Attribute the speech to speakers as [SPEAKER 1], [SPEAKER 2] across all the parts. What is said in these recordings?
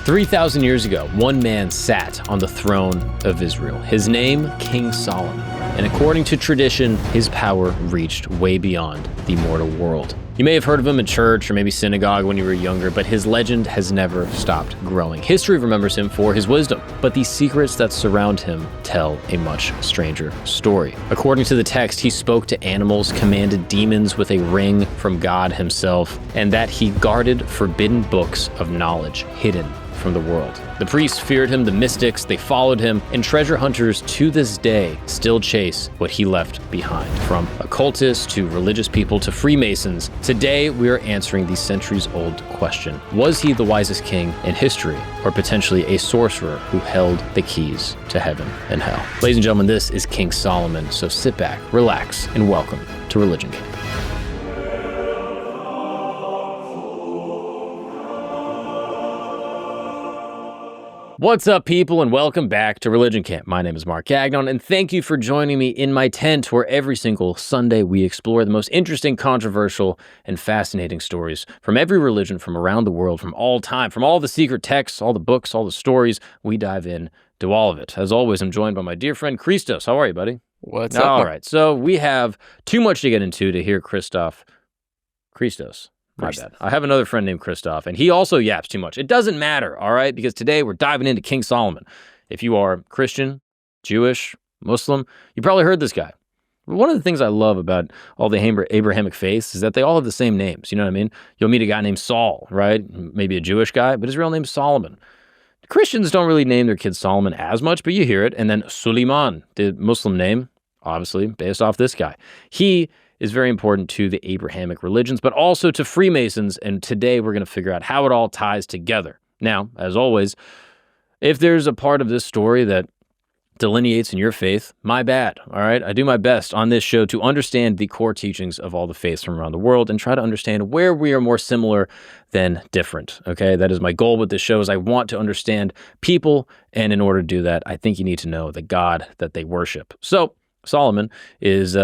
[SPEAKER 1] 3,000 years ago, one man sat on the throne of Israel. His name, King Solomon. And according to tradition, his power reached way beyond the mortal world. You may have heard of him in church or maybe synagogue when you were younger, but his legend has never stopped growing. History remembers him for his wisdom, but the secrets that surround him tell a much stranger story. According to the text, he spoke to animals, commanded demons with a ring from God himself, and that he guarded forbidden books of knowledge hidden from the world. The priests feared him, the mystics, they followed him, and treasure hunters to this day still chase what he left behind. From occultists to religious people to Freemasons, today we are answering the centuries-old question: was he the wisest king in history, or potentially a sorcerer who held the keys to heaven and hell? Ladies and gentlemen, this is King Solomon, so sit back, relax, and welcome to Religion Camp. What's up, people, and welcome back to Religion Camp. My name is Mark Gagnon, and thank you for joining me in my tent, where every single Sunday we explore the most interesting, controversial, and fascinating stories from every religion from around the world, from all time, from all the secret texts, all the books, all the stories. We dive in to all of it. As always, I'm joined by my dear friend Christos. How are you, buddy?
[SPEAKER 2] What's up?
[SPEAKER 1] All right, so we have too much to get into to hear Christos. My bad. I have another friend named Christoph, and he also yaps too much. It doesn't matter, all right? Because today we're diving into King Solomon. If you are Christian, Jewish, Muslim, you probably heard this guy. One of the things I love about all the Abrahamic faiths is that they all have the same names. You know what I mean? You'll meet a guy named Saul, right? Maybe a Jewish guy, but his real name's Solomon. Christians don't really name their kids Solomon as much, but you hear it. And then Suleiman, the Muslim name, obviously based off this guy. He is very important to the Abrahamic religions, but also to Freemasons, and today we're going to figure out how it all ties together. Now, as always, if there's a part of this story that delineates in your faith, my bad, all right? I do my best on this show to understand the core teachings of all the faiths from around the world and try to understand where we are more similar than different, okay? That is my goal with this show, is I want to understand people, and in order to do that, I think you need to know the God that they worship. So, Solomon is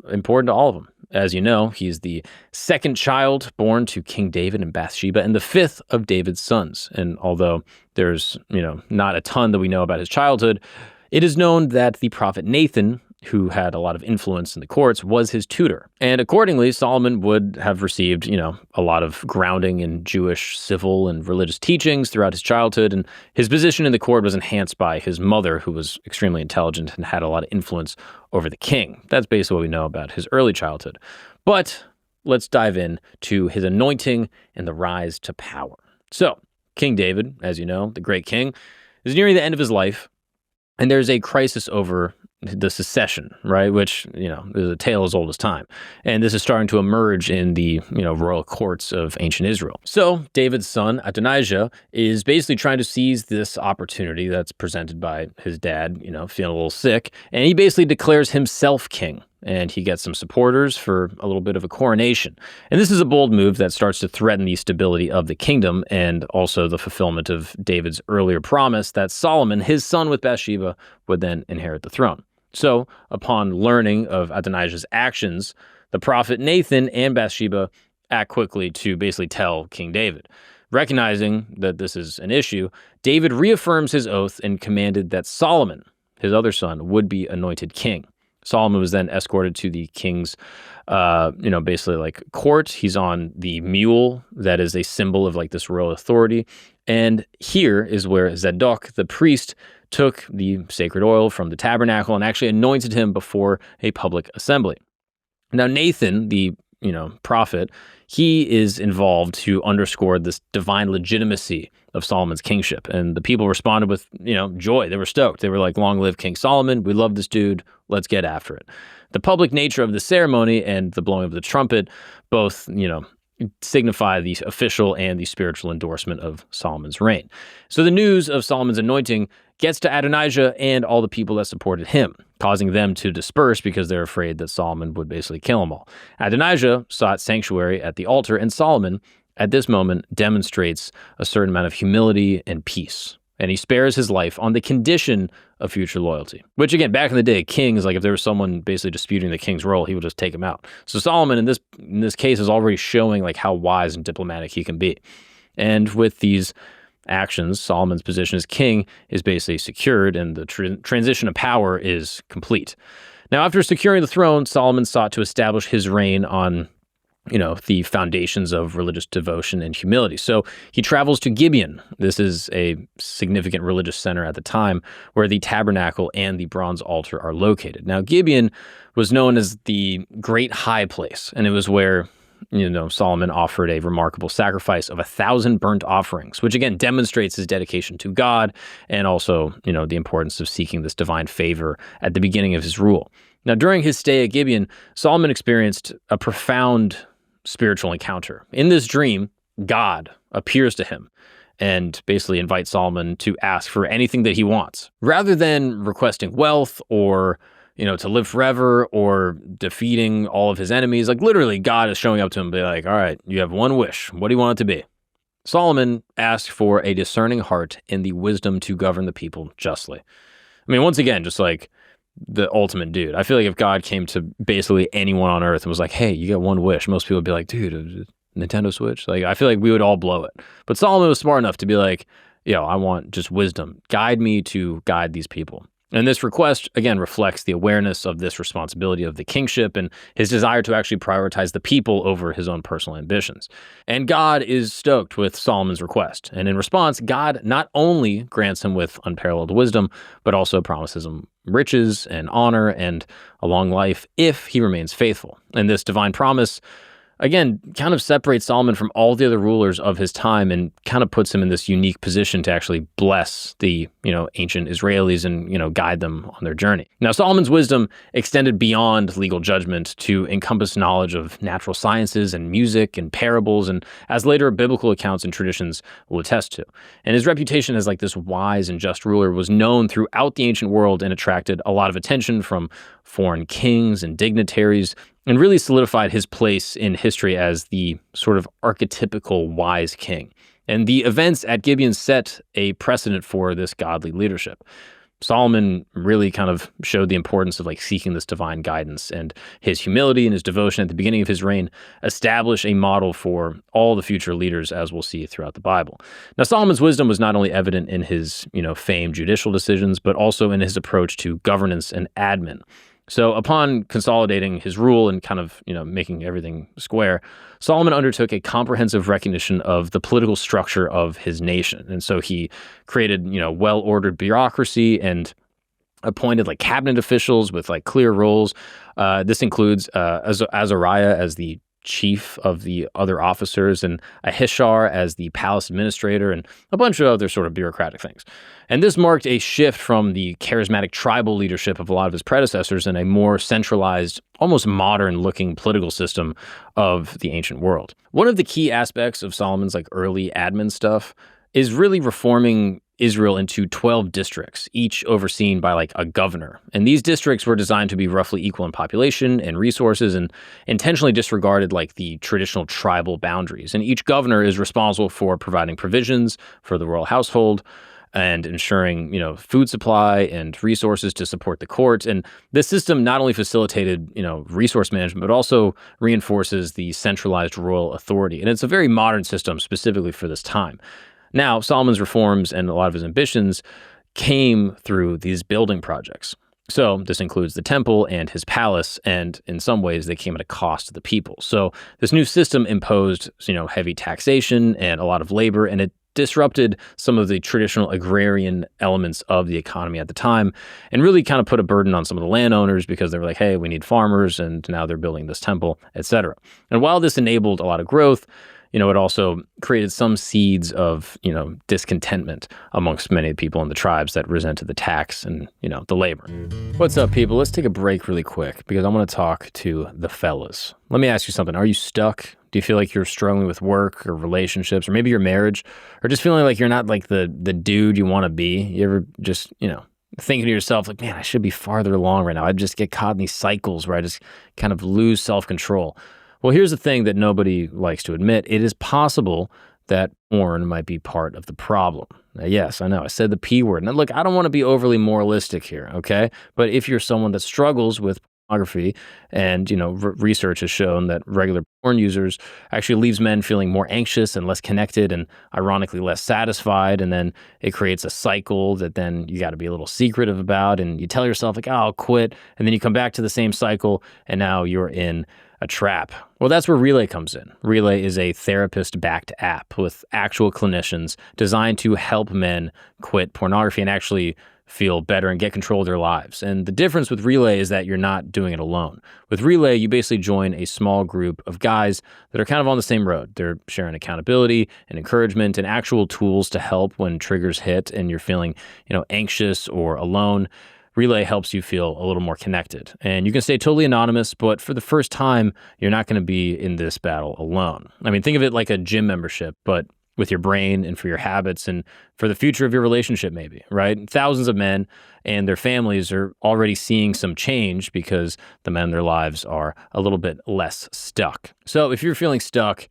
[SPEAKER 1] important to all of them. As you know, he's the second child born to King David and Bathsheba, and the fifth of David's sons. And although there's, not a ton that we know about his childhood, it is known that the prophet Nathan, who had a lot of influence in the courts, was his tutor. And accordingly, Solomon would have received, a lot of grounding in Jewish civil and religious teachings throughout his childhood. And his position in the court was enhanced by his mother, who was extremely intelligent and had a lot of influence over the king. That's basically what we know about his early childhood. But let's dive in to his anointing and the rise to power. So, King David, as you know, the great king, is nearing the end of his life, and there's a crisis over the succession, right? Which, is a tale as old as time. And this is starting to emerge in the, royal courts of ancient Israel. So David's son, Adonijah, is basically trying to seize this opportunity that's presented by his dad, feeling a little sick. And he basically declares himself king. And he gets some supporters for a little bit of a coronation. And this is a bold move that starts to threaten the stability of the kingdom and also the fulfillment of David's earlier promise that Solomon, his son with Bathsheba, would then inherit the throne. So, upon learning of Adonijah's actions, the prophet Nathan and Bathsheba act quickly to basically tell King David. Recognizing that this is an issue, David reaffirms his oath and commanded that Solomon, his other son, would be anointed king. Solomon was then escorted to the king's, basically like court. He's on the mule that is a symbol of like this royal authority. And here is where Zadok, the priest, took the sacred oil from the tabernacle and actually anointed him before a public assembly. Now, Nathan, the prophet, he is involved to underscore this divine legitimacy of Solomon's kingship. And the people responded with, joy. They were stoked. They were like, long live King Solomon. We love this dude. Let's get after it. The public nature of the ceremony and the blowing of the trumpet both, signify the official and the spiritual endorsement of Solomon's reign. So the news of Solomon's anointing gets to Adonijah and all the people that supported him, causing them to disperse because they're afraid that Solomon would basically kill them all. Adonijah sought sanctuary at the altar, and Solomon, at this moment, demonstrates a certain amount of humility and peace. And he spares his life on the condition of future loyalty. Which, again, back in the day, kings, like if there was someone basically disputing the king's role, he would just take him out. So Solomon, in this case, is already showing like how wise and diplomatic he can be. And with these actions, Solomon's position as king is basically secured, and the transition of power is complete. Now, after securing the throne, Solomon sought to establish his reign on the foundations of religious devotion and humility. So he travels to Gibeon. This is a significant religious center at the time where the tabernacle and the bronze altar are located. Now, Gibeon was known as the Great High Place, and it was where Solomon offered a remarkable sacrifice of 1,000 burnt offerings, which again demonstrates his dedication to God and also, the importance of seeking this divine favor at the beginning of his rule. Now, during his stay at Gibeon, Solomon experienced a profound spiritual encounter. In this dream, God appears to him and basically invites Solomon to ask for anything that he wants. Rather than requesting wealth or to live forever or defeating all of his enemies, like literally God is showing up to him and be like, all right, you have one wish. What do you want it to be? Solomon asked for a discerning heart and the wisdom to govern the people justly. I mean, once again, just like the ultimate dude. I feel like if God came to basically anyone on earth and was like, hey, you got one wish, most people would be like, dude, Nintendo Switch? Like, I feel like we would all blow it. But Solomon was smart enough to be like, I want just wisdom. Guide me to guide these people. And this request, again, reflects the awareness of this responsibility of the kingship and his desire to actually prioritize the people over his own personal ambitions. And God is stoked with Solomon's request. And in response, God not only grants him with unparalleled wisdom, but also promises him riches and honor and a long life if he remains faithful. And this divine promise, again, kind of separates Solomon from all the other rulers of his time and kind of puts him in this unique position to actually bless the, ancient Israelis and, guide them on their journey. Now, Solomon's wisdom extended beyond legal judgment to encompass knowledge of natural sciences and music and parables, and as later biblical accounts and traditions will attest to. And his reputation as like this wise and just ruler was known throughout the ancient world and attracted a lot of attention from foreign kings and dignitaries, and really solidified his place in history as the sort of archetypical wise king. And the events at Gibeon set a precedent for this godly leadership. Solomon really kind of showed the importance of like seeking this divine guidance, and his humility and his devotion at the beginning of his reign establish a model for all the future leaders, as we'll see throughout the Bible. Now, Solomon's wisdom was not only evident in his, famed judicial decisions, but also in his approach to governance and admin. So upon consolidating his rule and kind of, making everything square, Solomon undertook a comprehensive recognition of the political structure of his nation. And so he created, well-ordered bureaucracy and appointed like cabinet officials with like clear roles. This includes Azariah as the chief of the other officers and Ahishar as the palace administrator and a bunch of other sort of bureaucratic things. And this marked a shift from the charismatic tribal leadership of a lot of his predecessors and a more centralized, almost modern-looking political system of the ancient world. One of the key aspects of Solomon's like early admin stuff is really reforming Israel into 12 districts, each overseen by like a governor. And these districts were designed to be roughly equal in population and resources and intentionally disregarded like the traditional tribal boundaries. And each governor is responsible for providing provisions for the royal household and ensuring, food supply and resources to support the court. And this system not only facilitated, resource management, but also reinforces the centralized royal authority. And it's a very modern system specifically for this time. Now, Solomon's reforms and a lot of his ambitions came through these building projects. So this includes the temple and his palace, and in some ways they came at a cost to the people. So this new system imposed, heavy taxation and a lot of labor, and it disrupted some of the traditional agrarian elements of the economy at the time and really kind of put a burden on some of the landowners because they were like, hey, we need farmers, and now they're building this temple, etc. And while this enabled a lot of growth, it also created some seeds of, discontentment amongst many people in the tribes that resented the tax and, the labor. What's up, people? Let's take a break really quick because I want to talk to the fellas. Let me ask you something. Are you stuck? Do you feel like you're struggling with work or relationships or maybe your marriage, or just feeling like you're not like the dude you want to be? You ever just, thinking to yourself like, man, I should be farther along right now. I just get caught in these cycles where I just kind of lose self-control. Well, here's the thing that nobody likes to admit. It is possible that porn might be part of the problem. Now, yes, I know, I said the P word. Now, look, I don't want to be overly moralistic here, okay? But if you're someone that struggles with pornography, and research has shown that regular porn users actually leaves men feeling more anxious and less connected, and ironically less satisfied. And then it creates a cycle that then you got to be a little secretive about, and you tell yourself like, oh, I'll quit, and then you come back to the same cycle, and now you're in a trap. Well, that's where Relay comes in. Relay is a therapist-backed app with actual clinicians designed to help men quit pornography and actually feel better and get control of their lives. And the difference with Relay is that you're not doing it alone. With Relay, you basically join a small group of guys that are kind of on the same road. They're sharing accountability and encouragement and actual tools to help when triggers hit and you're feeling, anxious or alone. Relay helps you feel a little more connected. And you can stay totally anonymous, but for the first time, you're not going to be in this battle alone. I mean, think of it like a gym membership, but with your brain and for your habits and for the future of your relationship maybe, right? Thousands of men and their families are already seeing some change because the men in their lives are a little bit less stuck. So if you're feeling stuck,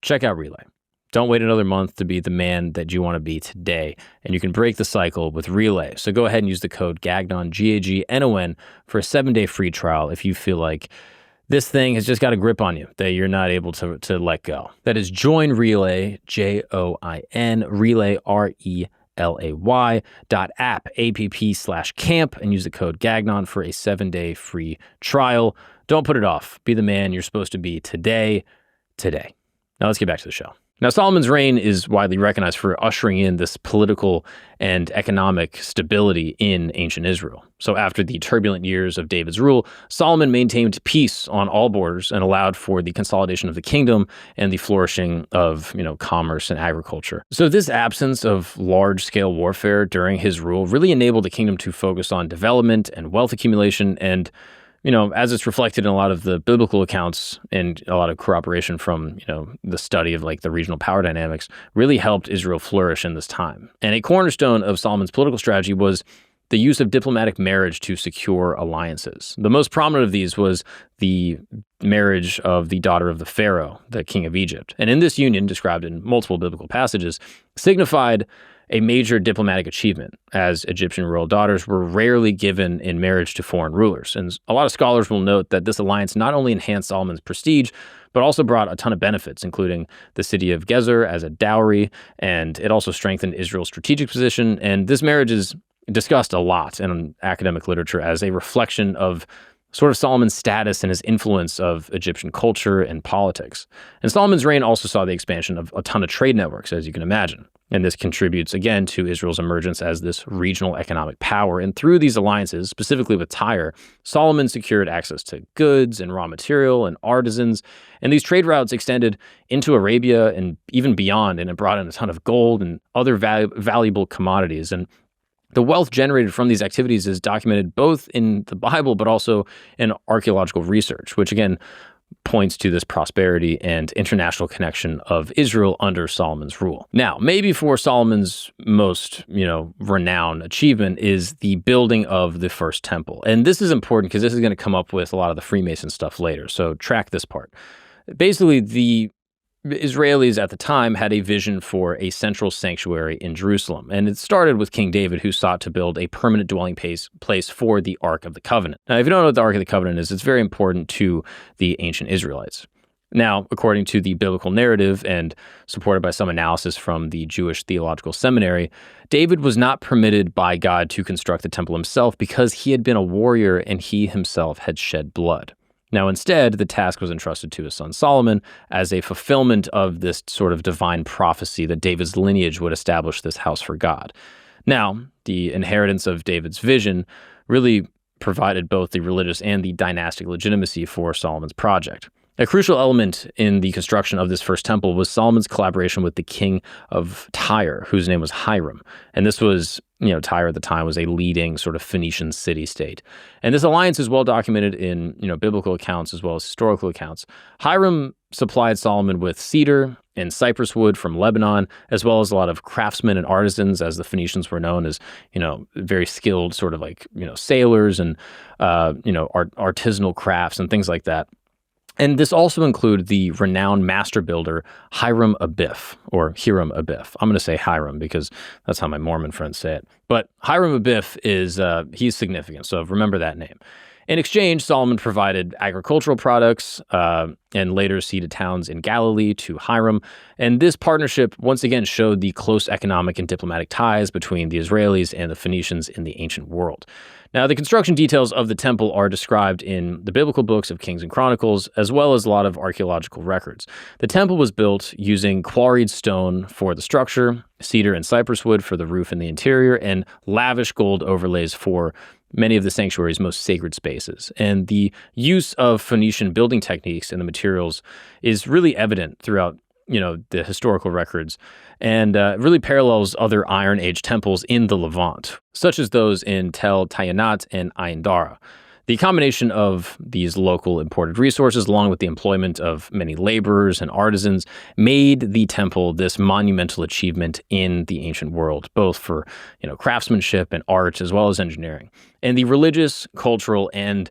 [SPEAKER 1] check out Relay. Don't wait another month to be the man that you want to be today, and you can break the cycle with Relay. So go ahead and use the code GAGNON, GAGNON, for a 7-day free trial if you feel like this thing has just got a grip on you that you're not able to let go. That is Join Relay, JOIN, Relay, RELAY.app, app/camp, and use the code GAGNON for a 7-day free trial. Don't put it off. Be the man you're supposed to be today. Now let's get back to the show. Now, Solomon's reign is widely recognized for ushering in this political and economic stability in ancient Israel. So after the turbulent years of David's rule, Solomon maintained peace on all borders and allowed for the consolidation of the kingdom and the flourishing of, commerce and agriculture. So this absence of large-scale warfare during his rule really enabled the kingdom to focus on development and wealth accumulation and as it's reflected in a lot of the biblical accounts and a lot of corroboration from, the study of like the regional power dynamics, really helped Israel flourish in this time. And a cornerstone of Solomon's political strategy was the use of diplomatic marriage to secure alliances. The most prominent of these was the marriage of the daughter of the Pharaoh, the king of Egypt. And in this union, described in multiple biblical passages, signified a major diplomatic achievement, as Egyptian royal daughters were rarely given in marriage to foreign rulers. And a lot of scholars will note that this alliance not only enhanced Solomon's prestige, but also brought a ton of benefits, including the city of Gezer as a dowry, and it also strengthened Israel's strategic position. And this marriage is discussed a lot in academic literature as a reflection of sort of Solomon's status and his influence of Egyptian culture and politics. And Solomon's reign also saw the expansion of a ton of trade networks, as you can imagine. And this contributes, again, to Israel's emergence as this regional economic power. And through these alliances, specifically with Tyre, Solomon secured access to goods and raw material and artisans. And these trade routes extended into Arabia and even beyond, and it brought in a ton of gold and other valuable commodities. And the wealth generated from these activities is documented both in the Bible, but also in archaeological research, which again points to this prosperity and international connection of Israel under Solomon's rule. Now, maybe for Solomon's most, renowned achievement is the building of the first temple. And this is important because this is going to come up with a lot of the Freemason stuff later. So track this part. Basically, the Israelis at the time had a vision for a central sanctuary in Jerusalem, and it started with King David, who sought to build a permanent dwelling place for the Ark of the Covenant. Now, if you don't know what the Ark of the Covenant is, it's very important to the ancient Israelites. Now, according to the biblical narrative and supported by some analysis from the Jewish Theological Seminary, David was not permitted by God to construct the temple himself because he had been a warrior and he himself had shed blood. Now, instead, the task was entrusted to his son Solomon as a fulfillment of this sort of divine prophecy that David's lineage would establish this house for God. Now, the inheritance of David's vision really provided both the religious and the dynastic legitimacy for Solomon's project. A crucial element in the construction of this first temple was Solomon's collaboration with the king of Tyre, whose name was Hiram. And this was, Tyre at the time was a leading sort of Phoenician city-state. And this alliance is well documented in, biblical accounts as well as historical accounts. Hiram supplied Solomon with cedar and cypress wood from Lebanon, as well as a lot of craftsmen and artisans, as the Phoenicians were known as, very skilled sort of like, sailors and, artisanal crafts and things like that. And this also included the renowned master builder Hiram Abiff, or Hiram Abiff. I'm going to say Hiram because that's how my Mormon friends say it. But Hiram Abiff is, he's significant, so remember that name. In exchange, Solomon provided agricultural products and later ceded towns in Galilee to Hiram. And this partnership once again showed the close economic and diplomatic ties between the Israelis and the Phoenicians in the ancient world. Now, the construction details of the temple are described in the biblical books of Kings and Chronicles, as well as a lot of archaeological records. The temple was built using quarried stone for the structure, cedar and cypress wood for the roof and the interior, and lavish gold overlays for many of the sanctuary's most sacred spaces. And the use of Phoenician building techniques and the materials is really evident throughout, the historical records, and really parallels other Iron Age temples in the Levant, such as those in Tel Tayanat and Ain Dara. The combination of these local imported resources, along with the employment of many laborers and artisans, made the temple this monumental achievement in the ancient world, both for craftsmanship and art, as well as engineering. And the religious, cultural, and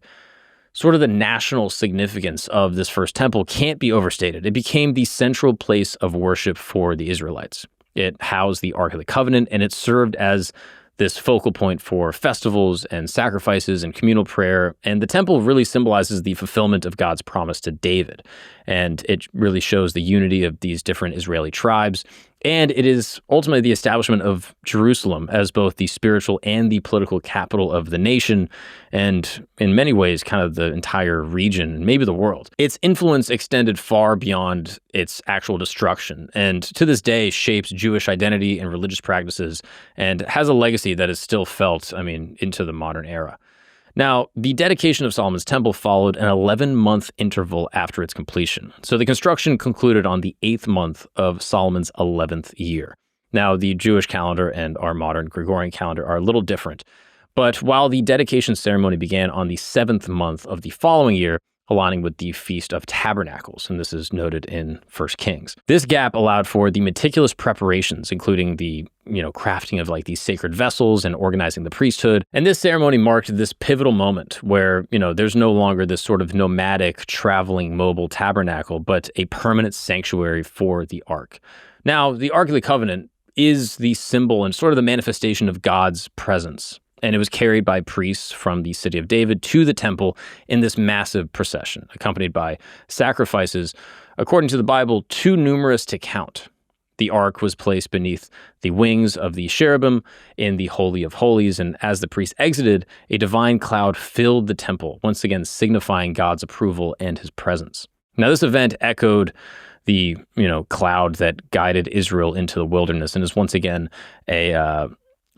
[SPEAKER 1] sort of the national significance of this first temple can't be overstated. It became the central place of worship for the Israelites. It housed the Ark of the Covenant, and it served as this focal point for festivals and sacrifices and communal prayer. And the temple really symbolizes the fulfillment of God's promise to David. And it really shows the unity of these different Israeli tribes. And it is ultimately the establishment of Jerusalem as both the spiritual and the political capital of the nation, and in many ways, kind of the entire region, maybe the world. Its influence extended far beyond its actual destruction, and to this day shapes Jewish identity and religious practices, and has a legacy that is still felt, into the modern era. Now, the dedication of Solomon's temple followed an 11-month interval after its completion. So the construction concluded on the 8th month of Solomon's 11th year. Now, the Jewish calendar and our modern Gregorian calendar are a little different. But while the dedication ceremony began on the 7th month of the following year, aligning with the Feast of Tabernacles, and this is noted in 1 Kings. This gap allowed for the meticulous preparations, including the crafting of these sacred vessels and organizing the priesthood. And this ceremony marked this pivotal moment where, there's no longer this sort of nomadic, traveling, mobile tabernacle, but a permanent sanctuary for the Ark. Now, the Ark of the Covenant is the symbol and sort of the manifestation of God's presence. And it was carried by priests from the city of David to the temple in this massive procession, accompanied by sacrifices, according to the Bible, too numerous to count. The ark was placed beneath the wings of the cherubim in the Holy of Holies, and as the priests exited, a divine cloud filled the temple, once again signifying God's approval and his presence. Now, this event echoed the cloud that guided Israel into the wilderness, and is once again a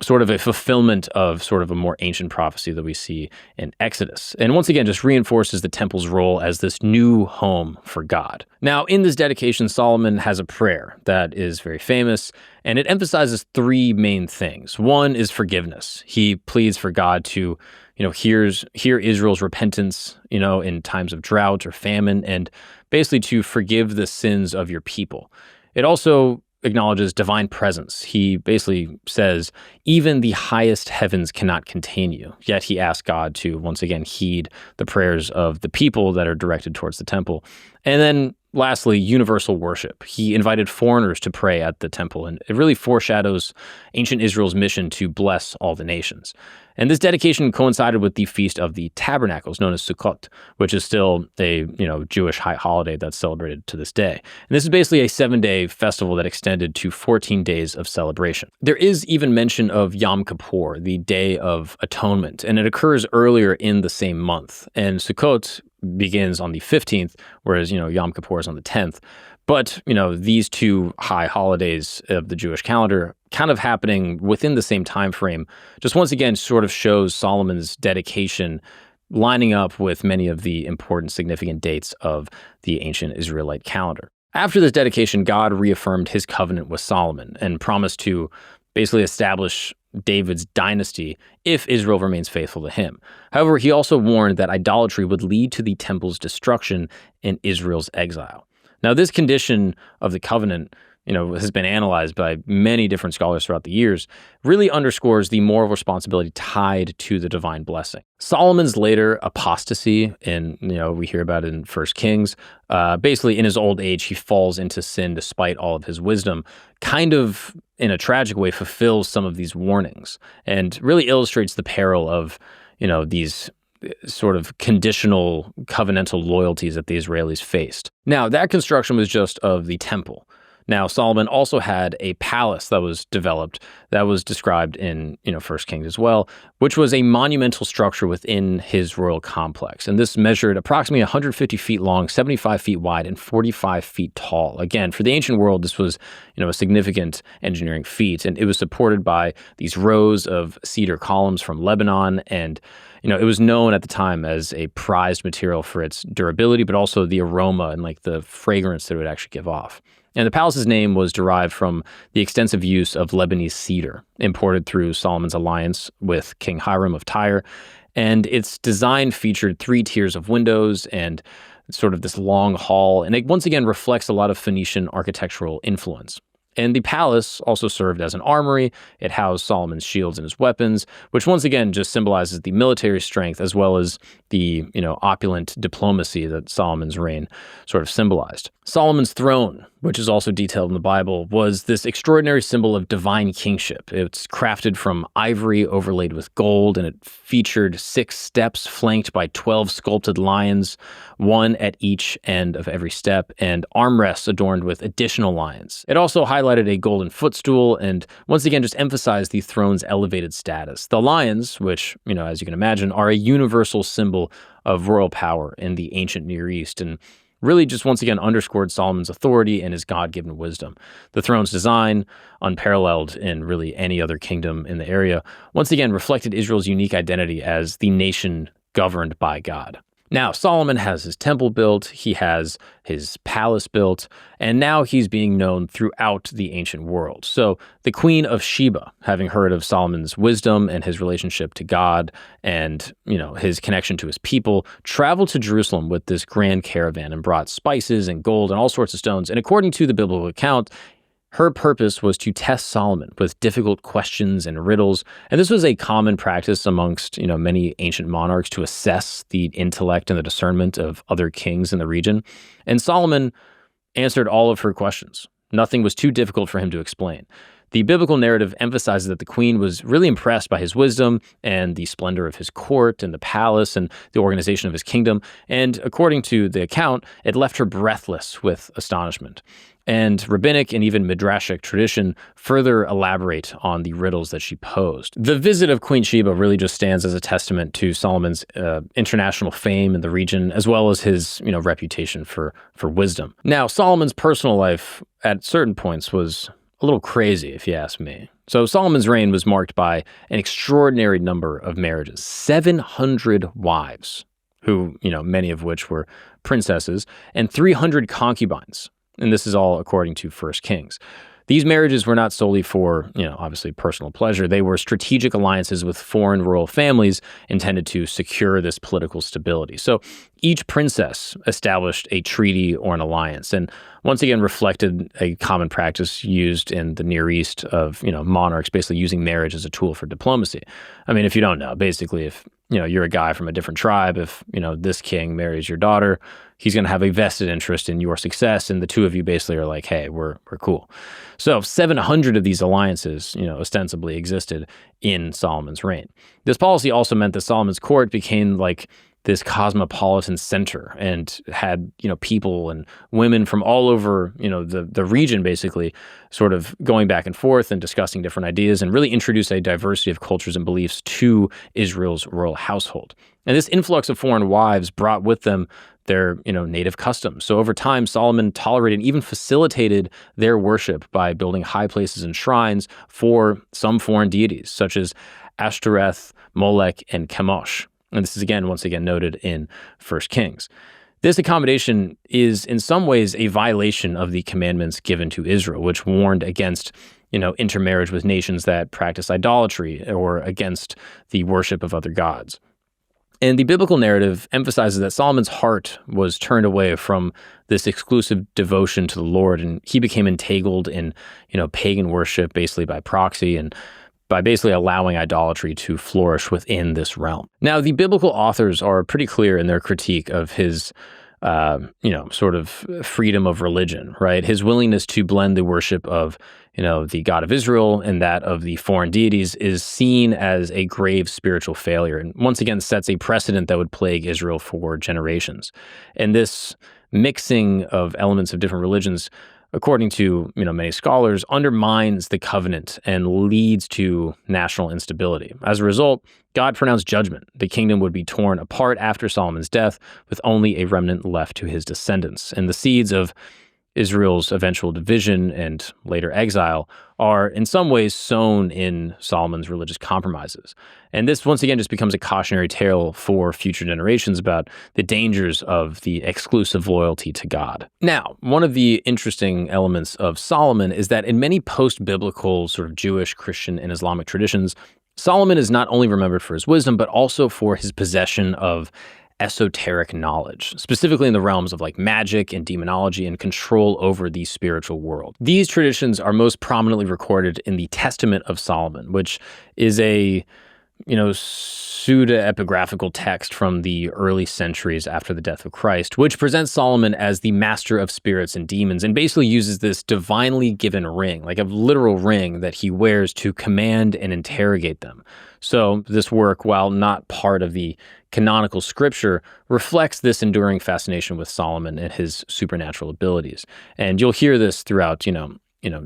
[SPEAKER 1] sort of a fulfillment of sort of a more ancient prophecy that we see in Exodus. And once again, just reinforces the temple's role as this new home for God. Now, in this dedication, Solomon has a prayer that is very famous, and it emphasizes three main things. One is forgiveness. He pleads for God to, hear Israel's repentance, in times of drought or famine, and basically to forgive the sins of your people. It also acknowledges divine presence. He basically says, even the highest heavens cannot contain you. Yet he asks God to once again heed the prayers of the people that are directed towards the temple. And then lastly, universal worship. He invited foreigners to pray at the temple, and it really foreshadows ancient Israel's mission to bless all the nations. And this dedication coincided with the Feast of the Tabernacles, known as Sukkot, which is still a Jewish high holiday that's celebrated to this day. And this is basically a 7-day festival that extended to 14 days of celebration. There is even mention of Yom Kippur, the Day of Atonement, and it occurs earlier in the same month. And Sukkot begins on the 15th, whereas, Yom Kippur is on the 10th. But, these two high holidays of the Jewish calendar kind of happening within the same time frame, just once again sort of shows Solomon's dedication lining up with many of the important significant dates of the ancient Israelite calendar. After this dedication, God reaffirmed his covenant with Solomon and promised to basically establish David's dynasty if Israel remains faithful to him. However, he also warned that idolatry would lead to the temple's destruction and Israel's exile. Now, this condition of the covenant, has been analyzed by many different scholars throughout the years, really underscores the moral responsibility tied to the divine blessing. Solomon's later apostasy, and we hear about it in 1 Kings, basically in his old age, he falls into sin despite all of his wisdom, kind of in a tragic way fulfills some of these warnings and really illustrates the peril of, these sort of conditional covenantal loyalties that the Israelis faced. Now, that construction was just of the temple. Now, Solomon also had a palace that was developed that was described in, 1 Kings as well, which was a monumental structure within his royal complex. And this measured approximately 150 feet long, 75 feet wide, and 45 feet tall. Again, for the ancient world, this was, a significant engineering feat. And it was supported by these rows of cedar columns from Lebanon. And it was known at the time as a prized material for its durability, but also the aroma and like the fragrance that it would actually give off. And the palace's name was derived from the extensive use of Lebanese cedar, imported through Solomon's alliance with King Hiram of Tyre. And its design featured 3 tiers of windows and sort of this long hall. And it once again reflects a lot of Phoenician architectural influence. And the palace also served as an armory. It housed Solomon's shields and his weapons, which once again just symbolizes the military strength as well as the, opulent diplomacy that Solomon's reign sort of symbolized. Solomon's throne, which is also detailed in the Bible, was this extraordinary symbol of divine kingship. It's crafted from ivory overlaid with gold, and it featured 6 steps flanked by 12 sculpted lions, 1 at each end of every step, and armrests adorned with additional lions. It also highlighted a golden footstool and once again just emphasized the throne's elevated status. The lions, which, as you can imagine, are a universal symbol of royal power in the ancient Near East, and really just once again underscored Solomon's authority and his God-given wisdom. The throne's design, unparalleled in really any other kingdom in the area, once again reflected Israel's unique identity as the nation governed by God. Now, Solomon has his temple built, he has his palace built, and now he's being known throughout the ancient world. So the Queen of Sheba, having heard of Solomon's wisdom and his relationship to God and, his connection to his people, traveled to Jerusalem with this grand caravan and brought spices and gold and all sorts of stones. And according to the biblical account, her purpose was to test Solomon with difficult questions and riddles, and this was a common practice amongst, many ancient monarchs to assess the intellect and the discernment of other kings in the region. And Solomon answered all of her questions. Nothing was too difficult for him to explain. The biblical narrative emphasizes that the queen was really impressed by his wisdom and the splendor of his court and the palace and the organization of his kingdom, and according to the account, it left her breathless with astonishment. And rabbinic and even midrashic tradition further elaborate on the riddles that she posed. The visit of Queen Sheba really just stands as a testament to Solomon's international fame in the region, as well as his reputation for wisdom. Now, Solomon's personal life at certain points was a little crazy, if you ask me. So Solomon's reign was marked by an extraordinary number of marriages, 700 wives, who, many of which were princesses, and 300 concubines. And this is all according to 1 Kings. These marriages were not solely for, obviously personal pleasure. They were strategic alliances with foreign royal families intended to secure this political stability. So each princess established a treaty or an alliance, and once again reflected a common practice used in the Near East of, monarchs basically using marriage as a tool for diplomacy. I mean, if you don't know, basically if, you're a guy from a different tribe, if, this king marries your daughter, he's going to have a vested interest in your success, and the two of you basically are like, hey, we're cool. So 700 of these alliances, ostensibly existed in Solomon's reign. This policy also meant that Solomon's court became like this cosmopolitan center and had, people and women from all over, the region basically sort of going back and forth and discussing different ideas and really introduced a diversity of cultures and beliefs to Israel's royal household. And this influx of foreign wives brought with them their, native customs. So over time, Solomon tolerated and even facilitated their worship by building high places and shrines for some foreign deities, such as Ashtoreth, Molech, and Chemosh. And this is once again noted in 1 Kings. This accommodation is in some ways a violation of the commandments given to Israel, which warned against, intermarriage with nations that practice idolatry or against the worship of other gods. And the biblical narrative emphasizes that Solomon's heart was turned away from this exclusive devotion to the Lord, and he became entangled in, pagan worship basically by proxy and by basically allowing idolatry to flourish within this realm. Now, the biblical authors are pretty clear in their critique of his, sort of freedom of religion, right? His willingness to blend the worship of, the God of Israel and that of the foreign deities, is seen as a grave spiritual failure, and once again sets a precedent that would plague Israel for generations. And this mixing of elements of different religions, according to many scholars, undermines the covenant and leads to national instability. As a result, God pronounced judgment. The kingdom would be torn apart after Solomon's death, with only a remnant left to his descendants. And the seeds of Israel's eventual division and later exile are in some ways sown in Solomon's religious compromises. And this once again just becomes a cautionary tale for future generations about the dangers of the exclusive loyalty to God. Now, one of the interesting elements of Solomon is that in many post-biblical sort of Jewish, Christian, and Islamic traditions, Solomon is not only remembered for his wisdom, but also for his possession of esoteric knowledge, specifically in the realms of like magic and demonology and control over the spiritual world. These traditions are most prominently recorded in the Testament of Solomon, which is a pseudo-epigraphical text from the early centuries after the death of Christ, which presents Solomon as the master of spirits and demons, and basically uses this divinely given ring, like a literal ring that he wears to command and interrogate them. So this work, while not part of the canonical scripture, reflects this enduring fascination with Solomon and his supernatural abilities. And you'll hear this throughout,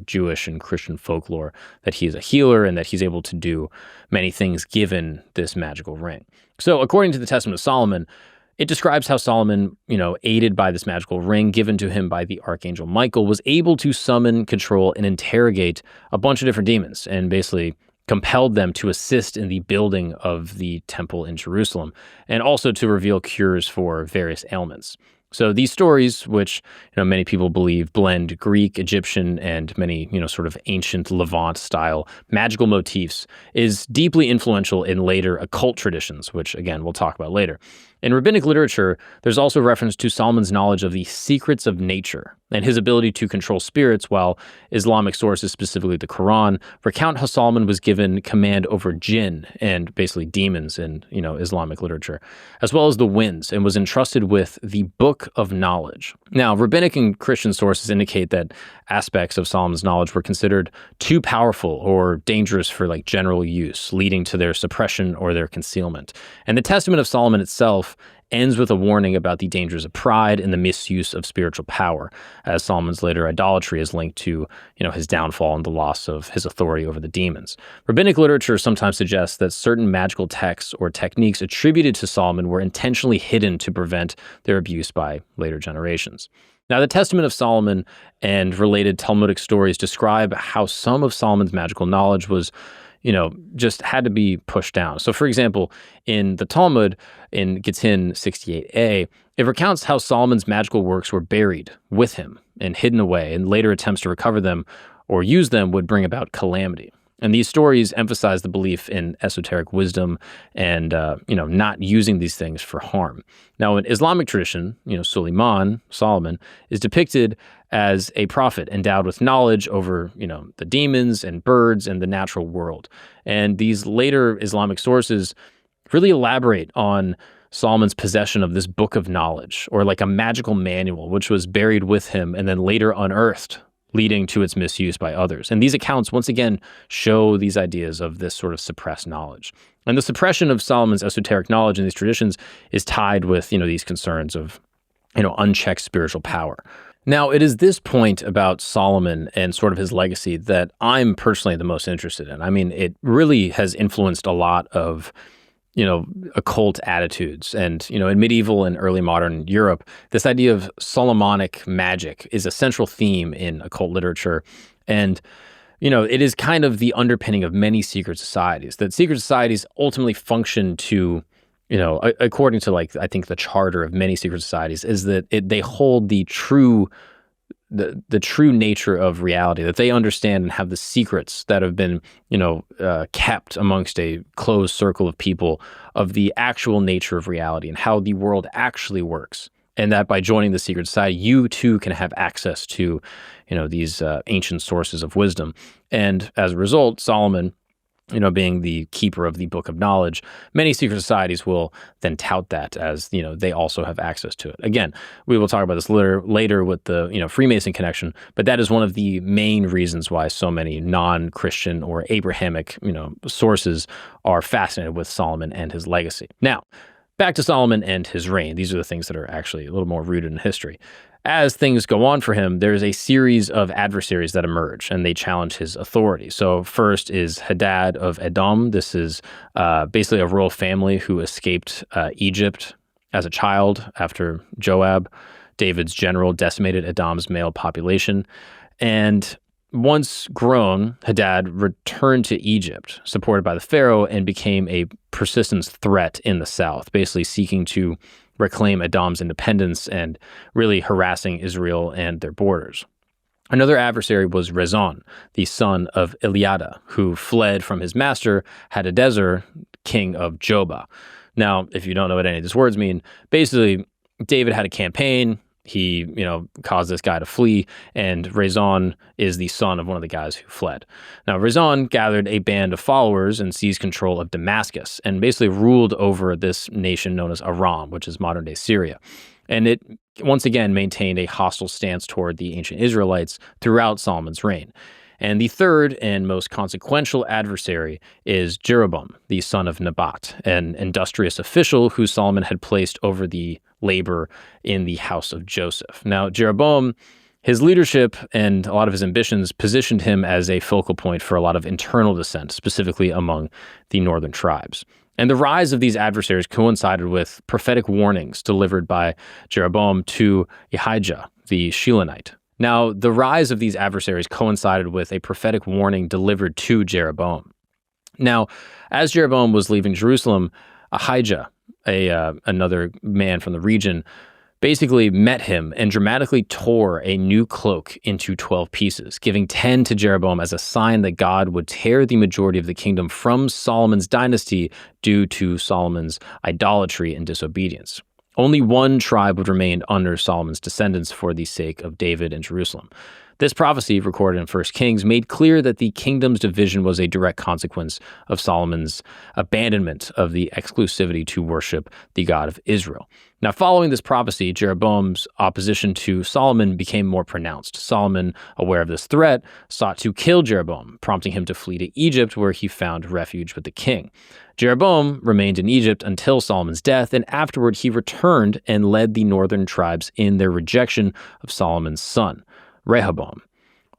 [SPEAKER 1] Jewish and Christian folklore, that he is a healer and that he's able to do many things given this magical ring. So according to the Testament of Solomon, it describes how Solomon, aided by this magical ring given to him by the archangel Michael, was able to summon, control, and interrogate a bunch of different demons, and basically compelled them to assist in the building of the temple in Jerusalem, and also to reveal cures for various ailments. So these stories, which many people believe blend Greek, Egyptian, and many sort of ancient Levant-style magical motifs, is deeply influential in later occult traditions, which again we'll talk about later. In rabbinic literature, there's also reference to Solomon's knowledge of the secrets of nature and his ability to control spirits, while Islamic sources, specifically the Quran, recount how Solomon was given command over jinn and basically demons in Islamic literature, as well as the winds, and was entrusted with the Book of Knowledge. Now, rabbinic and Christian sources indicate that aspects of Solomon's knowledge were considered too powerful or dangerous for general use, leading to their suppression or their concealment. And the Testament of Solomon itself ends with a warning about the dangers of pride and the misuse of spiritual power, as Solomon's later idolatry is linked to, his downfall and the loss of his authority over the demons. Rabbinic literature sometimes suggests that certain magical texts or techniques attributed to Solomon were intentionally hidden to prevent their abuse by later generations. Now, the Testament of Solomon and related Talmudic stories describe how some of Solomon's magical knowledge was just had to be pushed down. So, for example, in the Talmud, in Gittin 68a, it recounts how Solomon's magical works were buried with him and hidden away, and later attempts to recover them or use them would bring about calamity. And these stories emphasize the belief in esoteric wisdom and, not using these things for harm. Now, in Islamic tradition, Solomon, is depicted as a prophet endowed with knowledge over, the demons and birds and the natural world. And these later Islamic sources really elaborate on Solomon's possession of this book of knowledge, or like a magical manual, which was buried with him and then later unearthed, leading to its misuse by others. And these accounts, once again, show these ideas of this sort of suppressed knowledge. And the suppression of Solomon's esoteric knowledge in these traditions is tied with, these concerns of, unchecked spiritual power. Now, it is this point about Solomon and sort of his legacy that I'm personally the most interested in. I mean, it really has influenced a lot of occult attitudes. And, in medieval and early modern Europe, this idea of Solomonic magic is a central theme in occult literature. And, it is kind of the underpinning of many secret societies, that secret societies ultimately function to, according to I think the charter of many secret societies, is that they hold the true nature of reality, that they understand and have the secrets that have been, kept amongst a closed circle of people of the actual nature of reality and how the world actually works. And that by joining the secret society, you too can have access to, these ancient sources of wisdom. And as a result, Solomon, being the keeper of the book of knowledge, many secret societies will then tout that as, they also have access to it. Again, we will talk about this later with the, Freemason connection, but that is one of the main reasons why so many non-Christian or Abrahamic, sources are fascinated with Solomon and his legacy. Now, back to Solomon and his reign. These are the things that are actually a little more rooted in history. As things go on for him, there's a series of adversaries that emerge, and they challenge his authority. So first is Hadad of Edom. This is basically a royal family who escaped Egypt as a child after Joab, David's general, decimated Edom's male population. And once grown, Hadad returned to Egypt, supported by the pharaoh, and became a persistent threat in the south, basically seeking to reclaim Edom's independence and really harassing Israel and their borders. Another adversary was Rezon, the son of Eliada, who fled from his master, Hadadezer, king of Jobah. Now, if you don't know what any of these words mean, basically, David had a campaign. He, caused this guy to flee, and Rezon is the son of one of the guys who fled. Now, Rezon gathered a band of followers and seized control of Damascus and basically ruled over this nation known as Aram, which is modern-day Syria. And it, once again, maintained a hostile stance toward the ancient Israelites throughout Solomon's reign. And the third and most consequential adversary is Jeroboam, the son of Nebat, an industrious official who Solomon had placed over the labor in the house of Joseph. Now, Jeroboam, his leadership and a lot of his ambitions positioned him as a focal point for a lot of internal dissent, specifically among the northern tribes. And the rise of these adversaries coincided with prophetic warnings delivered by Jeroboam to Ahijah, the Shilonite. Now, the rise of these adversaries coincided with a prophetic warning delivered to Jeroboam. Now, as Jeroboam was leaving Jerusalem, Ahijah, another man from the region, basically met him and dramatically tore a new cloak into 12 pieces, giving 10 to Jeroboam as a sign that God would tear the majority of the kingdom from Solomon's dynasty due to Solomon's idolatry and disobedience. Only one tribe would remain under Solomon's descendants for the sake of David and Jerusalem. This prophecy, recorded in 1 Kings, made clear that the kingdom's division was a direct consequence of Solomon's abandonment of the exclusivity to worship the God of Israel. Now, following this prophecy, Jeroboam's opposition to Solomon became more pronounced. Solomon, aware of this threat, sought to kill Jeroboam, prompting him to flee to Egypt, where he found refuge with the king. Jeroboam remained in Egypt until Solomon's death, and afterward he returned and led the northern tribes in their rejection of Solomon's son, Rehoboam,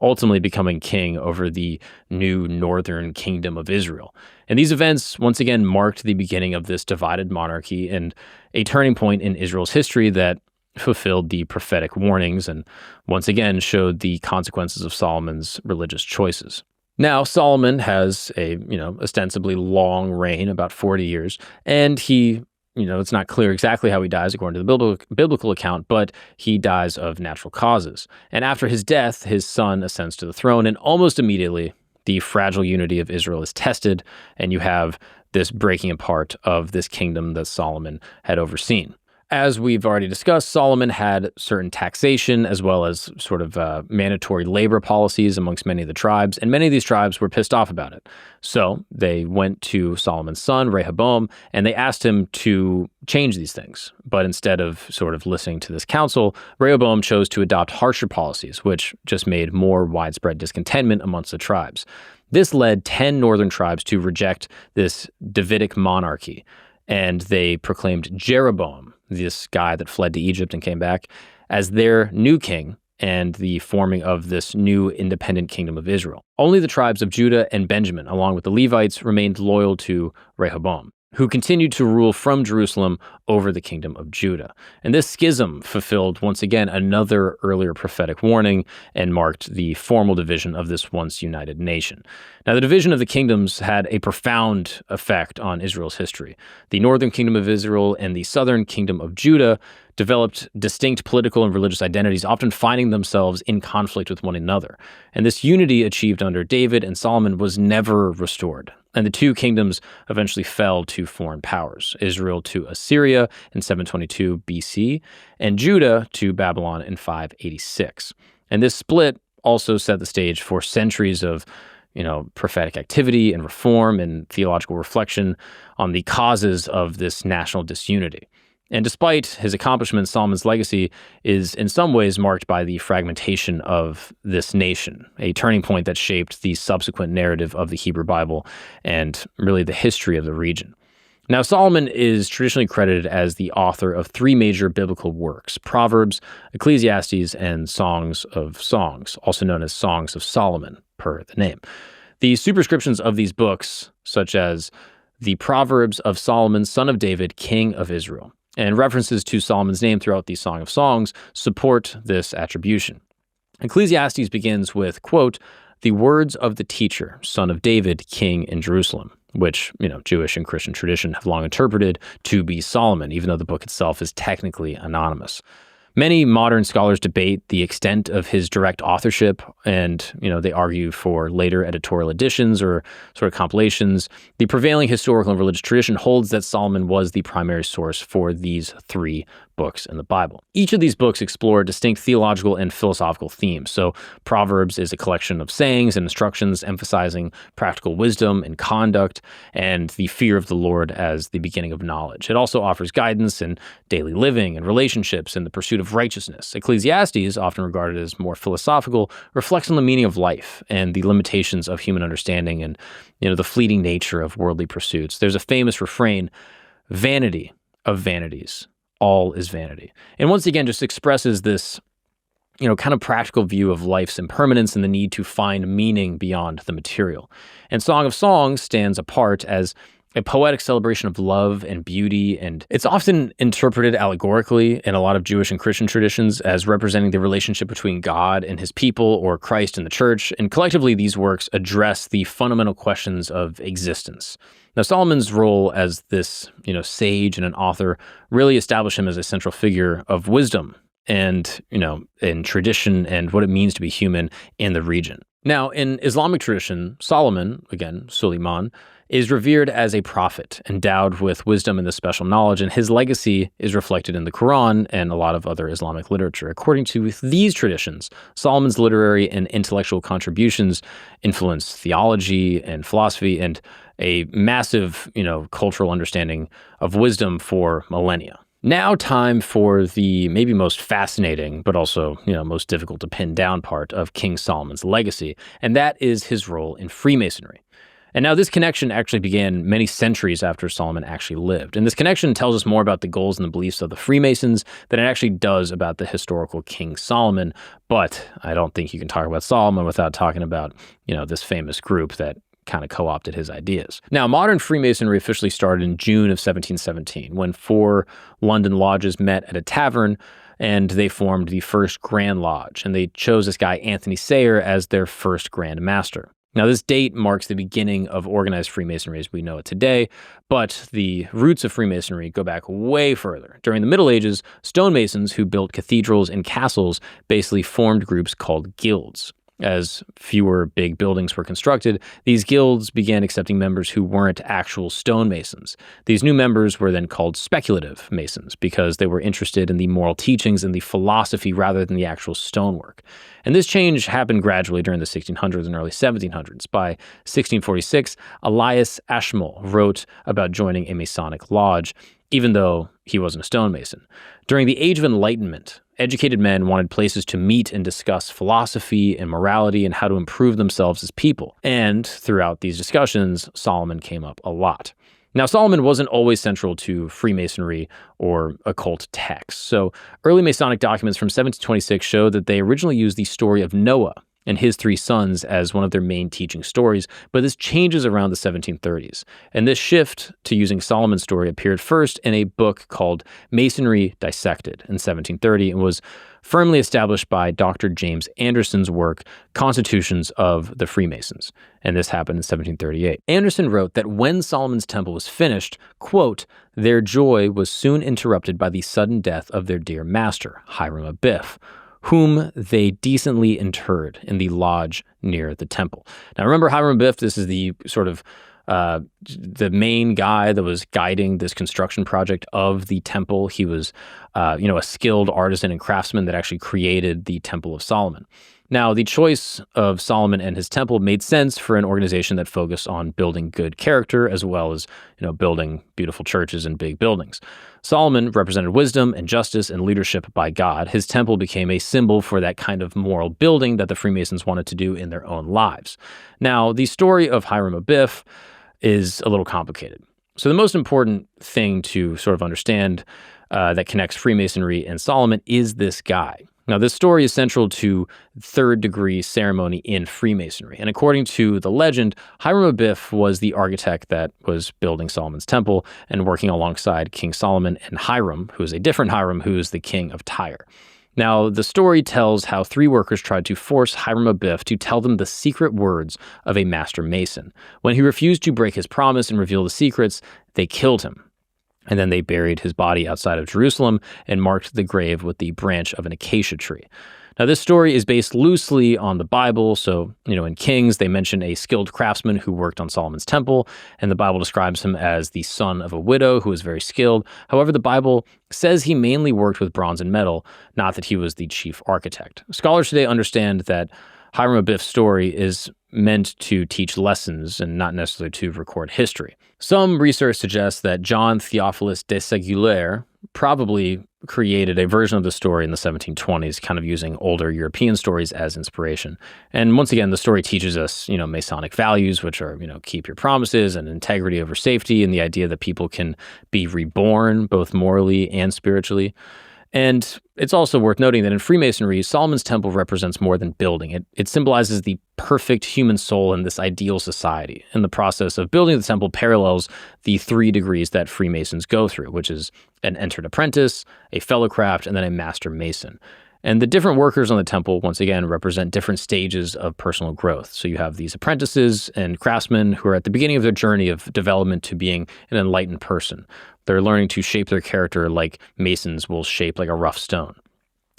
[SPEAKER 1] ultimately becoming king over the new northern kingdom of Israel. And these events once again marked the beginning of this divided monarchy and a turning point in Israel's history that fulfilled the prophetic warnings and once again showed the consequences of Solomon's religious choices. Now, Solomon has a, ostensibly long reign, about 40 years, and he it's not clear exactly how he dies according to the biblical account, but he dies of natural causes. And after his death, his son ascends to the throne, and almost immediately, the fragile unity of Israel is tested, and you have this breaking apart of this kingdom that Solomon had overseen. As we've already discussed, Solomon had certain taxation as well as sort of mandatory labor policies amongst many of the tribes, and many of these tribes were pissed off about it. So they went to Solomon's son, Rehoboam, and they asked him to change these things. But instead of sort of listening to this counsel, Rehoboam chose to adopt harsher policies, which just made more widespread discontentment amongst the tribes. This led 10 northern tribes to reject this Davidic monarchy, and they proclaimed Jeroboam, this guy that fled to Egypt and came back, as their new king and the forming of this new independent kingdom of Israel. Only the tribes of Judah and Benjamin, along with the Levites, remained loyal to Rehoboam, who continued to rule from Jerusalem over the kingdom of Judah. And this schism fulfilled, once again, another earlier prophetic warning and marked the formal division of this once united nation. Now, the division of the kingdoms had a profound effect on Israel's history. The northern kingdom of Israel and the southern kingdom of Judah developed distinct political and religious identities, often finding themselves in conflict with one another. And this unity achieved under David and Solomon was never restored. And the two kingdoms eventually fell to foreign powers, Israel to Assyria in 722 BC, and Judah to Babylon in 586. And this split also set the stage for centuries of prophetic activity and reform and theological reflection on the causes of this national disunity. And despite his accomplishments, Solomon's legacy is in some ways marked by the fragmentation of this nation, a turning point that shaped the subsequent narrative of the Hebrew Bible and really the history of the region. Now, Solomon is traditionally credited as the author of three major biblical works: Proverbs, Ecclesiastes, and Songs of Songs, also known as Songs of Solomon, per the name. The superscriptions of these books, such as the Proverbs of Solomon, son of David, king of Israel, and references to Solomon's name throughout the Song of Songs, support this attribution. Ecclesiastes begins with, quote, "the words of the teacher, son of David, king in Jerusalem," which, Jewish and Christian tradition have long interpreted to be Solomon, even though the book itself is technically anonymous. Many modern scholars debate the extent of his direct authorship, and, they argue for later editorial editions or sort of compilations. The prevailing historical and religious tradition holds that Solomon was the primary source for these three books in the Bible. Each of these books explore distinct theological and philosophical themes. So Proverbs is a collection of sayings and instructions emphasizing practical wisdom and conduct and the fear of the Lord as the beginning of knowledge. It also offers guidance in daily living and relationships and the pursuit of righteousness. Ecclesiastes, often regarded as more philosophical, reflects on the meaning of life and the limitations of human understanding and, the fleeting nature of worldly pursuits. There's a famous refrain, "Vanity of vanities, all is vanity." And once again, just expresses this, kind of practical view of life's impermanence and the need to find meaning beyond the material. And Song of Songs stands apart as a poetic celebration of love and beauty, and it's often interpreted allegorically in a lot of Jewish and Christian traditions as representing the relationship between God and his people, or Christ and the church. And collectively, these works address the fundamental questions of existence. Now, Solomon's role as this, sage and an author really established him as a central figure of wisdom and, in tradition and what it means to be human in the region. Now, in Islamic tradition, Solomon, again, Suleiman, is revered as a prophet, endowed with wisdom and this special knowledge, and his legacy is reflected in the Quran and a lot of other Islamic literature. According to these traditions, Solomon's literary and intellectual contributions influenced theology and philosophy and a massive, cultural understanding of wisdom for millennia. Now, time for the maybe most fascinating, but also, most difficult to pin down part of King Solomon's legacy, and that is his role in Freemasonry. And now this connection actually began many centuries after Solomon actually lived. And this connection tells us more about the goals and the beliefs of the Freemasons than it actually does about the historical King Solomon. But I don't think you can talk about Solomon without talking about, this famous group that kind of co-opted his ideas. Now, modern Freemasonry officially started in June of 1717, when 4 London lodges met at a tavern, and they formed the first Grand Lodge. And they chose this guy, Anthony Sayer, as their first Grand Master. Now, this date marks the beginning of organized Freemasonry as we know it today, but the roots of Freemasonry go back way further. During the Middle Ages, stonemasons who built cathedrals and castles basically formed groups called guilds. As fewer big buildings were constructed, these guilds began accepting members who weren't actual stonemasons. These new members were then called speculative masons because they were interested in the moral teachings and the philosophy rather than the actual stonework. And this change happened gradually during the 1600s and early 1700s. By 1646, Elias Ashmole wrote about joining a Masonic lodge, even though he wasn't a stonemason. During the Age of Enlightenment, educated men wanted places to meet and discuss philosophy and morality and how to improve themselves as people. And throughout these discussions, Solomon came up a lot. Now, Solomon wasn't always central to Freemasonry or occult texts. So early Masonic documents from 1726 show that they originally used the story of Noah and his 3 sons as one of their main teaching stories, but this changes around the 1730s. And this shift to using Solomon's story appeared first in a book called Masonry Dissected in 1730 and was firmly established by Dr. James Anderson's work, Constitutions of the Freemasons. And this happened in 1738. Anderson wrote that when Solomon's temple was finished, quote, "their joy was soon interrupted by the sudden death of their dear master, Hiram Abiff, whom they decently interred in the lodge near the temple." Now, remember Hiram Abiff, this is the sort of the main guy that was guiding this construction project of the temple. He was, a skilled artisan and craftsman that actually created the Temple of Solomon. Now, the choice of Solomon and his temple made sense for an organization that focused on building good character as well as, building beautiful churches and big buildings. Solomon represented wisdom and justice and leadership by God. His temple became a symbol for that kind of moral building that the Freemasons wanted to do in their own lives. Now, the story of Hiram Abiff is a little complicated. So the most important thing to sort of understand that connects Freemasonry and Solomon is this guy. Now, this story is central to third-degree ceremony in Freemasonry. And according to the legend, Hiram Abiff was the architect that was building Solomon's temple and working alongside King Solomon and Hiram, who is a different Hiram, who is the king of Tyre. Now, the story tells how 3 workers tried to force Hiram Abiff to tell them the secret words of a master mason. When he refused to break his promise and reveal the secrets, they killed him. And then they buried his body outside of Jerusalem and marked the grave with the branch of an acacia tree. Now, this story is based loosely on the Bible. So, in Kings, they mention a skilled craftsman who worked on Solomon's temple, and the Bible describes him as the son of a widow who was very skilled. However, the Bible says he mainly worked with bronze and metal, not that he was the chief architect. Scholars today understand that Hiram Abiff's story is meant to teach lessons and not necessarily to record history. Some research suggests that John Theophilus de Ségulier probably created a version of the story in the 1720s, kind of using older European stories as inspiration. And once again, the story teaches us, Masonic values, which are, keep your promises and integrity over safety, and the idea that people can be reborn both morally and spiritually. And it's also worth noting that in Freemasonry, Solomon's temple represents more than building. It symbolizes the perfect human soul in this ideal society. And the process of building the temple parallels the 3 degrees that Freemasons go through, which is an entered apprentice, a fellow craft, and then a master mason. And the different workers on the temple, once again, represent different stages of personal growth. So you have these apprentices and craftsmen who are at the beginning of their journey of development to being an enlightened person. They're learning to shape their character like masons will shape like a rough stone.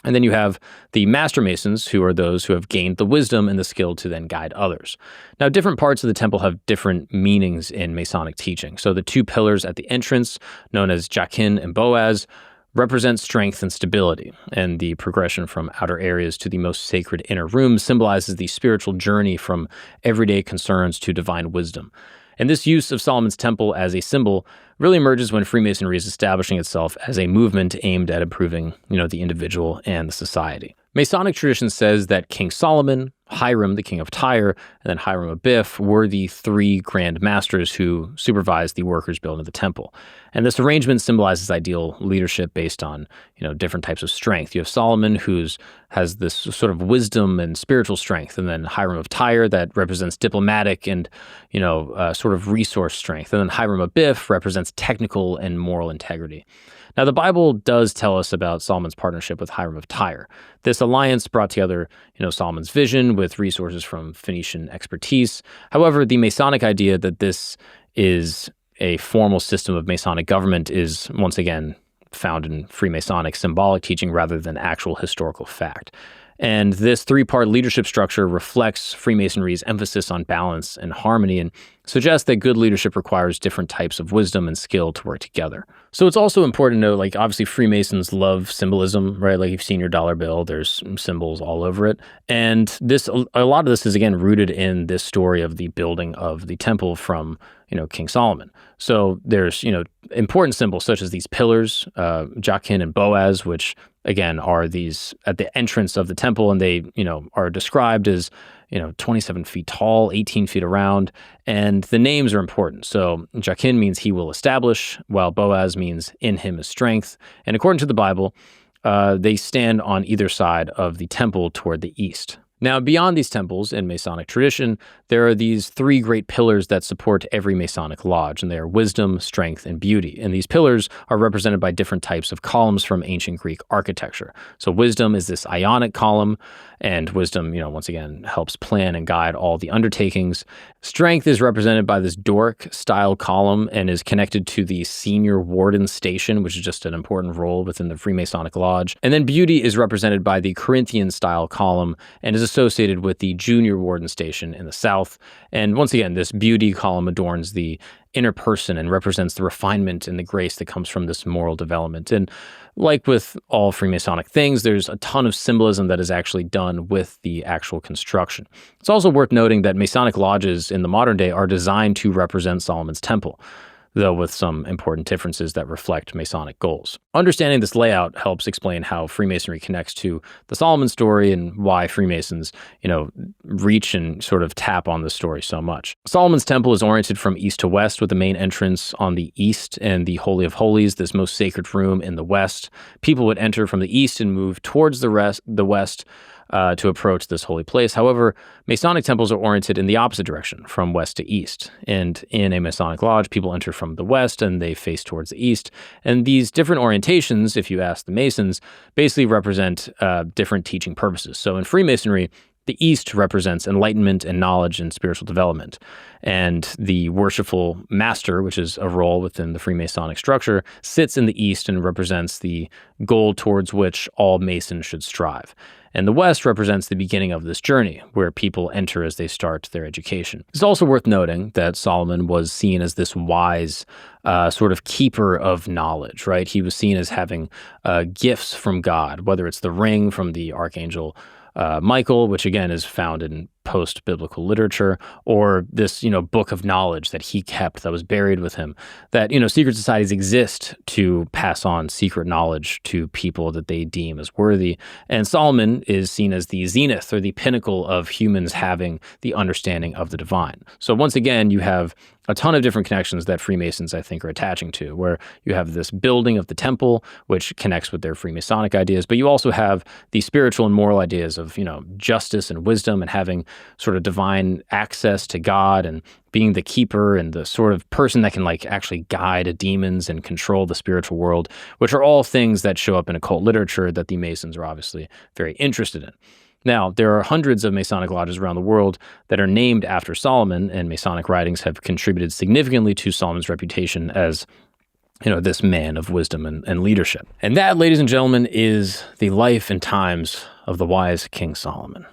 [SPEAKER 1] And then you have the master masons, who are those who have gained the wisdom and the skill to then guide others. Now, different parts of the temple have different meanings in Masonic teaching. So the 2 pillars at the entrance, known as Jachin and Boaz, represent strength and stability, and the progression from outer areas to the most sacred inner rooms symbolizes the spiritual journey from everyday concerns to divine wisdom. And this use of Solomon's temple as a symbol really emerges when Freemasonry is establishing itself as a movement aimed at improving, the individual and the society. Masonic tradition says that King Solomon, Hiram, the king of Tyre, and then Hiram Abiff were the 3 grand masters who supervised the workers building the temple. And this arrangement symbolizes ideal leadership based on, different types of strength. You have Solomon, who has this sort of wisdom and spiritual strength, and then Hiram of Tyre that represents diplomatic and, sort of resource strength. And then Hiram Abiff represents technical and moral integrity. Now, the Bible does tell us about Solomon's partnership with Hiram of Tyre. This alliance brought together, Solomon's vision with resources from Phoenician expertise. However, the Masonic idea that this is a formal system of Masonic government is, once again, found in Freemasonic symbolic teaching rather than actual historical fact. And this 3-part leadership structure reflects Freemasonry's emphasis on balance and harmony and suggests that good leadership requires different types of wisdom and skill to work together. So it's also important to note, obviously Freemasons love symbolism, right? Like you've seen your dollar bill, there's symbols all over it. And a lot of this is, again, rooted in this story of the building of the temple from, King Solomon. So there's, important symbols such as these pillars, Jachin and Boaz, which again are these at the entrance of the temple, and they, are described as, 27 feet tall, 18 feet around, and the names are important. So Jachin means he will establish, while Boaz means in him is strength. And according to the Bible, they stand on either side of the temple toward the east. Now, beyond these temples in Masonic tradition, there are these 3 great pillars that support every Masonic lodge, and they are wisdom, strength, and beauty. And these pillars are represented by different types of columns from ancient Greek architecture. So wisdom is this Ionic column, and wisdom, once again, helps plan and guide all the undertakings. Strength is represented by this Doric-style column and is connected to the senior warden station, which is just an important role within the Freemasonic lodge. And then beauty is represented by the Corinthian-style column and is associated with the junior warden station in the south. And once again, this beauty column adorns the inner person and represents the refinement and the grace that comes from this moral development. And like with all Freemasonic things, there's a ton of symbolism that is actually done with the actual construction. It's also worth noting that Masonic lodges in the modern day are designed to represent Solomon's temple, though with some important differences that reflect Masonic goals. Understanding this layout helps explain how Freemasonry connects to the Solomon story and why Freemasons, reach and sort of tap on the story so much. Solomon's temple is oriented from east to west, with the main entrance on the east and the Holy of Holies, this most sacred room, in the west. People would enter from the east and move towards the west to approach this holy place. However, Masonic temples are oriented in the opposite direction, from west to east. And in a Masonic lodge, people enter from the west and they face towards the east. And these different orientations, if you ask the Masons, basically represent different teaching purposes. So in Freemasonry, the east represents enlightenment and knowledge and spiritual development. And the worshipful master, which is a role within the Freemasonic structure, sits in the east and represents the goal towards which all Masons should strive. And the west represents the beginning of this journey, where people enter as they start their education. It's also worth noting that Solomon was seen as this wise sort of keeper of knowledge, right? He was seen as having gifts from God, whether it's the ring from the archangel Michael, which again is found in post-biblical literature, or this, book of knowledge that he kept that was buried with him, that, secret societies exist to pass on secret knowledge to people that they deem as worthy. And Solomon is seen as the zenith or the pinnacle of humans having the understanding of the divine. So once again, you have a ton of different connections that Freemasons, I think, are attaching to, where you have this building of the temple, which connects with their Freemasonic ideas, but you also have the spiritual and moral ideas of, justice and wisdom and having sort of divine access to God and being the keeper and the sort of person that can actually guide demons and control the spiritual world, which are all things that show up in occult literature that the Masons are obviously very interested in. Now, there are hundreds of Masonic lodges around the world that are named after Solomon, and Masonic writings have contributed significantly to Solomon's reputation as this man of wisdom and leadership. And that, ladies and gentlemen, is the life and times of the wise King Solomon.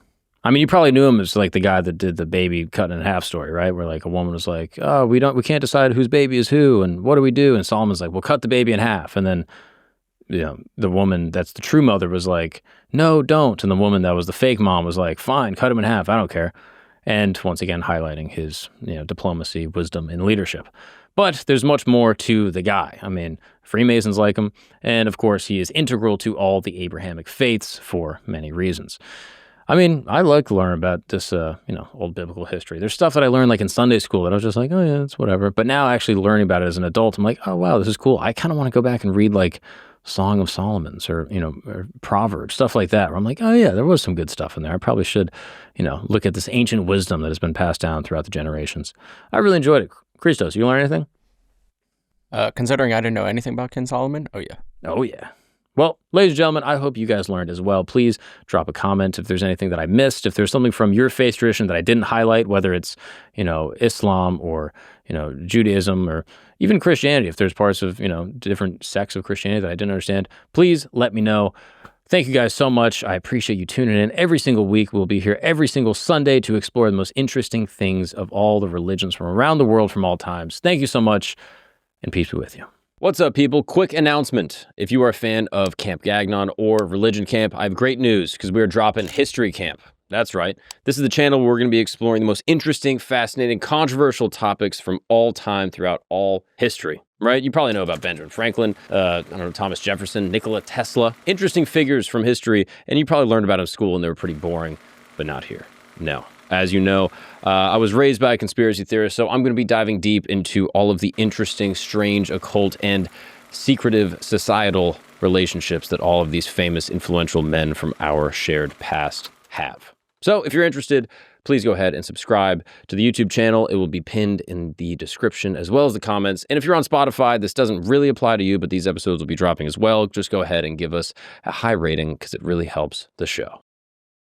[SPEAKER 1] I mean, you probably knew him as the guy that did the baby cut in half story, right? Where a woman was like, "Oh, we can't decide whose baby is who, and what do we do?" And Solomon's like, "Well, cut the baby in half." And then, the woman that's the true mother was like, "No, don't." And the woman that was the fake mom was like, "Fine, cut him in half. I don't care." And once again, highlighting his, diplomacy, wisdom, and leadership. But there's much more to the guy. I mean, Freemasons like him, and of course, he is integral to all the Abrahamic faiths for many reasons. I mean, I like to learn about this, old biblical history. There's stuff that I learned in Sunday school that I was just like, oh yeah, it's whatever. But now actually learning about it as an adult, I'm like, oh wow, this is cool. I kind of want to go back and read Song of Solomon's or Proverbs, stuff like that, where I'm like, oh yeah, there was some good stuff in there. I probably should, look at this ancient wisdom that has been passed down throughout the generations. I really enjoyed it. Christos, you learn anything?
[SPEAKER 2] Considering I didn't know anything about King Solomon, oh yeah.
[SPEAKER 1] Oh yeah. Well, ladies and gentlemen, I hope you guys learned as well. Please drop a comment if there's anything that I missed, if there's something from your faith tradition that I didn't highlight, whether it's, Islam or, Judaism or even Christianity. If there's parts of, different sects of Christianity that I didn't understand, please let me know. Thank you guys so much. I appreciate you tuning in every single week. We'll be here every single Sunday to explore the most interesting things of all the religions from around the world from all times. Thank you so much, and peace be with you. What's up, people? Quick announcement. If you are a fan of Camp Gagnon or Religion Camp, I have great news because we are dropping History Camp. That's right. This is the channel where we're going to be exploring the most interesting, fascinating, controversial topics from all time throughout all history, right? You probably know about Benjamin Franklin, Thomas Jefferson, Nikola Tesla, interesting figures from history, and you probably learned about them in school and they were pretty boring, but not here. No. As you know, I was raised by a conspiracy theorist, so I'm going to be diving deep into all of the interesting, strange, occult, and secretive societal relationships that all of these famous, influential men from our shared past have. So if you're interested, please go ahead and subscribe to the YouTube channel. It will be pinned in the description as well as the comments. And if you're on Spotify, this doesn't really apply to you, but these episodes will be dropping as well. Just go ahead and give us a high rating because it really helps the show.